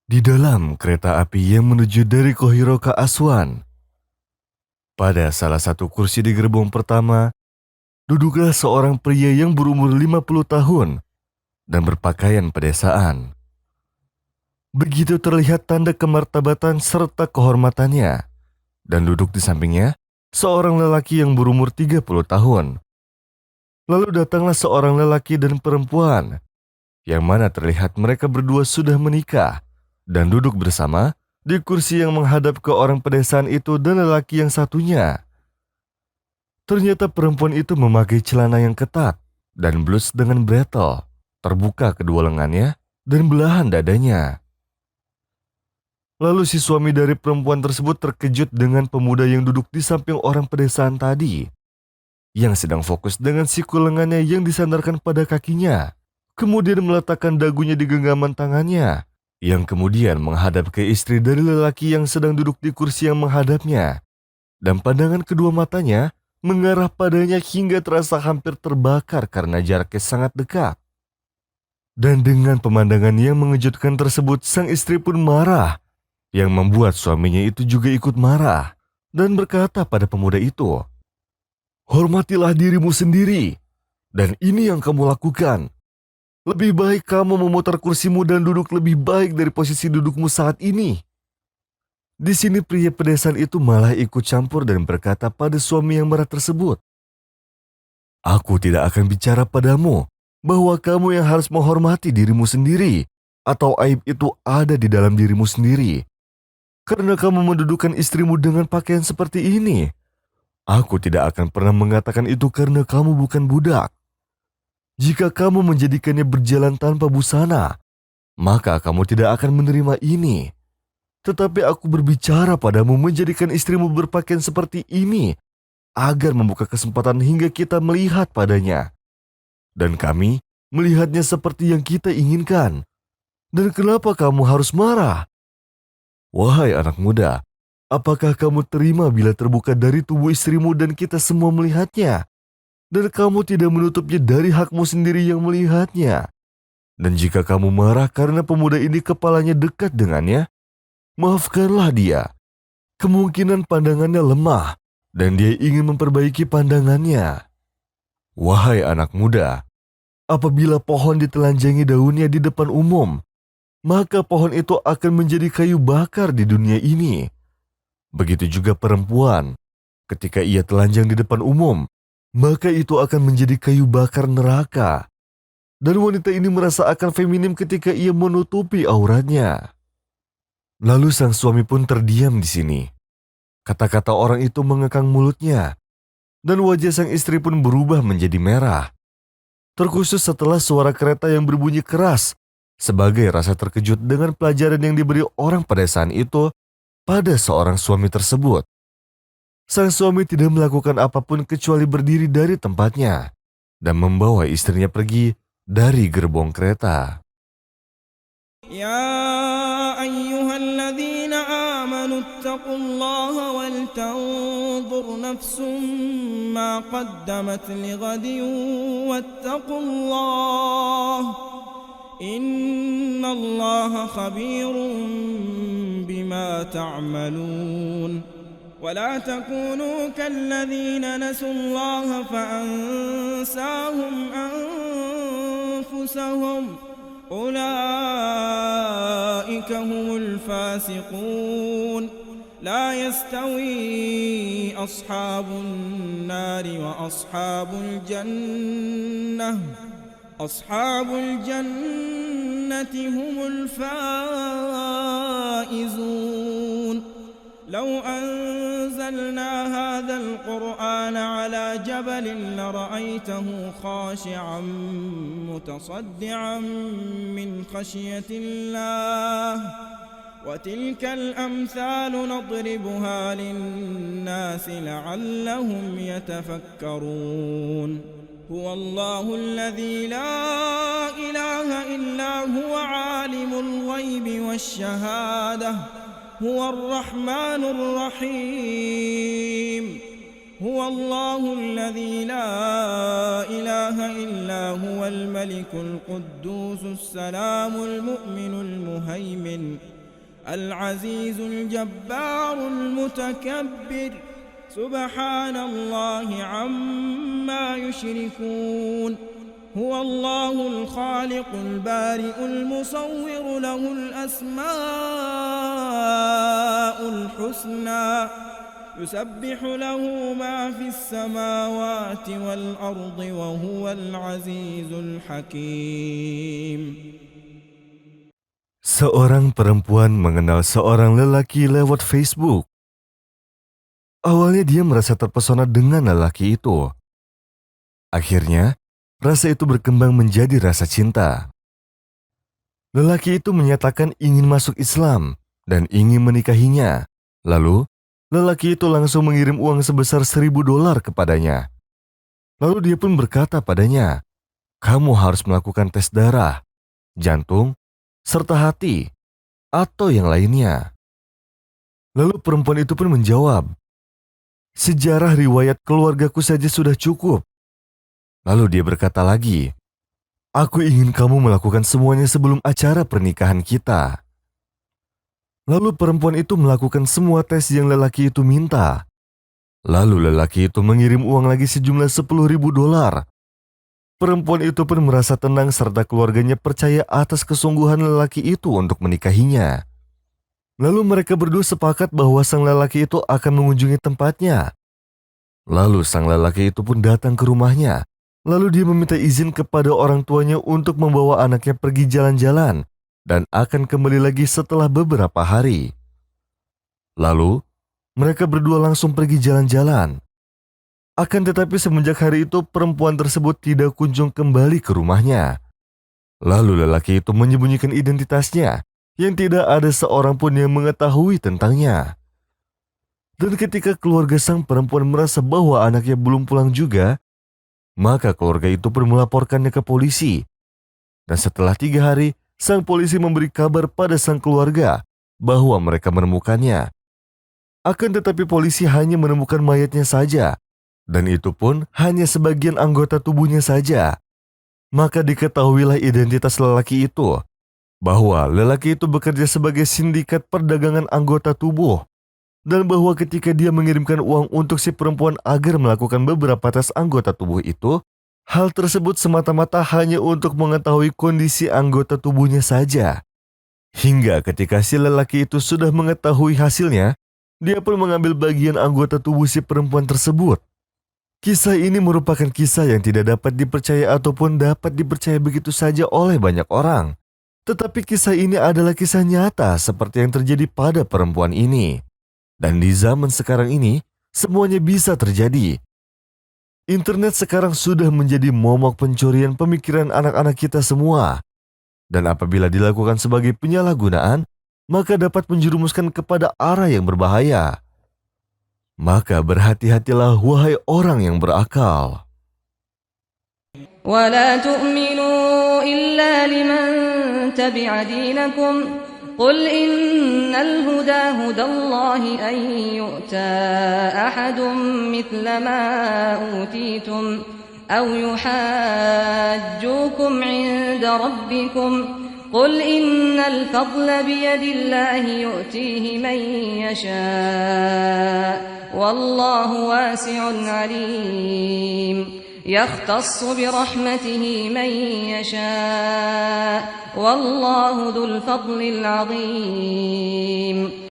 Di dalam kereta api yang menuju dari Kohiro ke Aswan, pada salah satu kursi di gerbong pertama, duduklah seorang pria yang berumur 50 tahun dan berpakaian pedesaan. Begitu terlihat tanda kemartabatan serta kehormatannya, dan duduk di sampingnya seorang lelaki yang berumur 30 tahun. Lalu datanglah seorang lelaki dan perempuan, yang mana terlihat mereka berdua sudah menikah dan duduk bersama di kursi yang menghadap ke orang pedesaan itu dan lelaki yang satunya. Ternyata perempuan itu memakai celana yang ketat dan blus dengan bretel, terbuka kedua lengannya dan belahan dadanya. Lalu si suami dari perempuan tersebut terkejut dengan pemuda yang duduk di samping orang pedesaan tadi, yang sedang fokus dengan siku lengannya yang disandarkan pada kakinya, kemudian meletakkan dagunya di genggaman tangannya, yang kemudian menghadap ke istri dari lelaki yang sedang duduk di kursi yang menghadapnya, dan pandangan kedua matanya mengarah padanya hingga terasa hampir terbakar karena jaraknya sangat dekat. Dan dengan pemandangan yang mengejutkan tersebut, sang istri pun marah, yang membuat suaminya itu juga ikut marah, dan berkata pada pemuda itu, "Hormatilah dirimu sendiri, dan ini yang kamu lakukan. Lebih baik kamu memutar kursimu dan duduk lebih baik dari posisi dudukmu saat ini." Di sini pria pedesaan itu malah ikut campur dan berkata pada suami yang marah tersebut, "Aku tidak akan bicara padamu bahwa kamu yang harus menghormati dirimu sendiri, atau aib itu ada di dalam dirimu sendiri. Karena kamu mendudukan istrimu dengan pakaian seperti ini. Aku tidak akan pernah mengatakan itu karena kamu bukan budak. Jika kamu menjadikannya berjalan tanpa busana, maka kamu tidak akan menerima ini. Tetapi aku berbicara padamu menjadikan istrimu berpakaian seperti ini agar membuka kesempatan hingga kita melihat padanya. Dan kami melihatnya seperti yang kita inginkan. Dan kenapa kamu harus marah? Wahai anak muda, apakah kamu terima bila terbuka dari tubuh istrimu dan kita semua melihatnya? Dan kamu tidak menutupnya dari hakmu sendiri yang melihatnya. Dan jika kamu marah karena pemuda ini kepalanya dekat dengannya, maafkanlah dia. Kemungkinan pandangannya lemah dan dia ingin memperbaiki pandangannya. Wahai anak muda, apabila pohon ditelanjangi daunnya di depan umum, maka pohon itu akan menjadi kayu bakar di dunia ini. Begitu juga perempuan, ketika ia telanjang di depan umum, maka itu akan menjadi kayu bakar neraka. Dan wanita ini merasa akan feminim ketika ia menutupi auratnya. Lalu sang suami pun terdiam di sini. Kata-kata orang itu mengekang mulutnya, dan wajah sang istri pun berubah menjadi merah. Terkhusus setelah suara kereta yang berbunyi keras, sebagai rasa terkejut dengan pelajaran yang diberi orang pedesaan itu pada seorang suami tersebut. Sang suami tidak melakukan apapun kecuali berdiri dari tempatnya dan membawa istrinya pergi dari gerbong kereta. يا أيها الذين آمنوا اتقوا الله ولتنظر نفس ما قدمت لغد واتقوا الله إن الله خبير بما تعملون ولا تكونوا كالذين نسوا الله فأنساهم أنفسهم أولئك هم الفاسقون لا يستوي أصحاب النار وأصحاب الجنة أصحاب الجنة هم الفائزون لو أنزلنا هذا القرآن على جبل لرأيته خاشعا متصدعا من خشية الله وتلك الأمثال نضربها للناس لعلهم يتفكرون هو الله الذي لا إله إلا هو عالم الغيب والشهادة هو الرحمن الرحيم هو الله الذي لا إله إلا هو الملك القدوس السلام المؤمن المهيمن العزيز الجبار المتكبر سبحان الله عما يشركون هو الله الخالق البارئ المصور له الأسماء الحسنى يسبح له ما في السماوات والأرض وهو العزيز الحكيم. Seorang perempuan mengenal seorang lelaki lewat Facebook. Awalnya dia merasa terpesona dengan lelaki itu. Akhirnya, rasa itu berkembang menjadi rasa cinta. Lelaki itu menyatakan ingin masuk Islam dan ingin menikahinya. Lalu, lelaki itu langsung mengirim uang sebesar $1.000 kepadanya. Lalu dia pun berkata padanya, "Kamu harus melakukan tes darah, jantung, serta hati, atau yang lainnya." Lalu perempuan itu pun menjawab, "Sejarah riwayat keluargaku saja sudah cukup." Lalu dia berkata lagi, "Aku ingin kamu melakukan semuanya sebelum acara pernikahan kita." Lalu perempuan itu melakukan semua tes yang lelaki itu minta. Lalu lelaki itu mengirim uang lagi sejumlah $10.000. Perempuan itu pun merasa tenang serta keluarganya percaya atas kesungguhan lelaki itu untuk menikahinya. Lalu mereka berdua sepakat bahwa sang lelaki itu akan mengunjungi tempatnya. Lalu sang lelaki itu pun datang ke rumahnya. Lalu dia meminta izin kepada orang tuanya untuk membawa anaknya pergi jalan-jalan dan akan kembali lagi setelah beberapa hari. Lalu, mereka berdua langsung pergi jalan-jalan. Akan tetapi semenjak hari itu perempuan tersebut tidak kunjung kembali ke rumahnya. Lalu lelaki itu menyembunyikan identitasnya yang tidak ada seorang pun yang mengetahui tentangnya. Dan ketika keluarga sang perempuan merasa bahwa anaknya belum pulang juga, maka keluarga itu pun melaporkannya ke polisi. Dan setelah 3 hari, sang polisi memberi kabar pada sang keluarga bahwa mereka menemukannya. Akan tetapi polisi hanya menemukan mayatnya saja, dan itu pun hanya sebagian anggota tubuhnya saja. Maka diketahuilah identitas lelaki itu, bahwa lelaki itu bekerja sebagai sindikat perdagangan anggota tubuh, dan bahwa ketika dia mengirimkan uang untuk si perempuan agar melakukan beberapa tes anggota tubuh itu, hal tersebut semata-mata hanya untuk mengetahui kondisi anggota tubuhnya saja. Hingga ketika si lelaki itu sudah mengetahui hasilnya, dia pun mengambil bagian anggota tubuh si perempuan tersebut. Kisah ini merupakan kisah yang tidak dapat dipercaya ataupun dapat dipercaya begitu saja oleh banyak orang. Tetapi kisah ini adalah kisah nyata seperti yang terjadi pada perempuan ini. Dan di zaman sekarang ini, semuanya bisa terjadi. Internet sekarang sudah menjadi momok pencurian pemikiran anak-anak kita semua. Dan apabila dilakukan sebagai penyalahgunaan, maka dapat menjerumuskan kepada arah yang berbahaya. Maka berhati-hatilah wahai orang yang berakal. ولا تؤمنوا إلا لمن تبع دينكم قل إن الهدى هدى الله أن يؤتى أحد مثل ما أوتيتم أو يحاجوكم عند ربكم قل إن الفضل بيد الله يؤتيه من يشاء والله واسع عليم يختص برحمته من يشاء والله ذو الفضل العظيم.